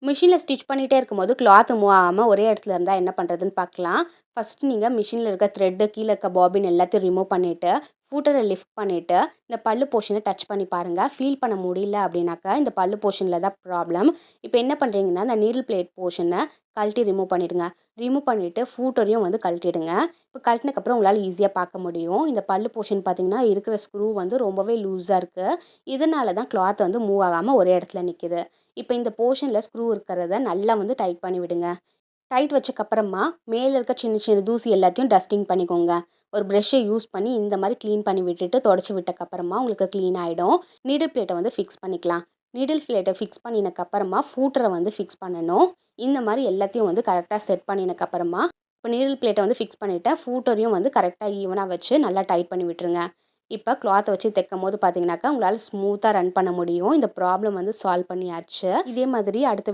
மிஷினில் ஸ்டிச் பண்ணிகிட்டே இருக்கும்போது கிளாத் மூவ் ஆகாமல் ஒரே இடத்துல இருந்தால் என்ன பண்ணுறதுன்னு பார்க்கலாம். ஃபஸ்ட்டு நீங்கள் மிஷினில் இருக்க த்ரெட்டு கீழே இருக்க பாபின் எல்லாத்தையும் ரிமூவ் பண்ணிவிட்டு ஃபூட்டரை லிஃப்ட் பண்ணிவிட்டு இந்த பல்லு போர்ஷனை டச் பண்ணி பாருங்கள். ஃபீல் பண்ண முடியல அப்படின்னாக்கா இந்த பல்லு போர்ஷனில் தான் ப்ராப்ளம். இப்போ என்ன பண்ணுறீங்கன்னா இந்த நீடில் பிளேட் போர்ஷனை கழட்டி ரிமூவ் பண்ணிவிடுங்க. ரிமூவ் பண்ணிவிட்டு ஃபூட்டரையும் வந்து கழட்டிடுங்க. இப்போ கழட்டினக்கப்புறம் உங்களால் ஈஸியாக பார்க்க முடியும். இந்த பல்லு போர்ஷன் பார்த்தீங்கன்னா இருக்கிற ஸ்க்ரூ வந்து ரொம்பவே லூஸாக இருக்குது. இதனால தான் கிளாத் வந்து மூவ் ஆகாமல் ஒரே இடத்துல நிற்கிது. இப்போ இந்த போர்ஷனில் ஸ்க்ரூ இருக்கிறத நல்லா வந்து டைட் பண்ணி விடுங்க. டைட் வச்சக்கப்புறமா மேலே இருக்க சின்ன சின்ன தூசி எல்லாத்தையும் டஸ்டிங் பண்ணிக்கோங்க. ஒரு ப்ரெஷ்ஷை யூஸ் பண்ணி இந்த மாதிரி க்ளீன் பண்ணி விட்டுட்டு தொடச்சி விட்டக்கப்புறமா உங்களுக்கு க்ளீன் ஆகிடும். நீடில் பிளேட்டை வந்து ஃபிக்ஸ் பண்ணிக்கலாம். நீடில் பிளேட்டை ஃபிக்ஸ் பண்ணினக்கப்புறமா ஃபூட்டரை வந்து ஃபிக்ஸ் பண்ணணும். இந்த மாதிரி எல்லாத்தையும் வந்து கரெக்டாக செட் பண்ணினக்கப்புறமா இப்போ நீடில் பிளேட்டை வந்து ஃபிக்ஸ் பண்ணிவிட்டேன். ஃபூட்டரையும் வந்து கரெக்டாக ஈவனாக வச்சு நல்லா டைட் பண்ணி விட்டுருங்க. இப்போ கிளாத்தை வச்சு தைக்கும்போது பார்த்தீங்கன்னாக்கா உங்களால் ஸ்மூத்தாக ரன் பண்ண முடியும். இந்த ப்ராப்ளம் வந்து சால்வ் பண்ணியாச்சு. இதே மாதிரி அடுத்த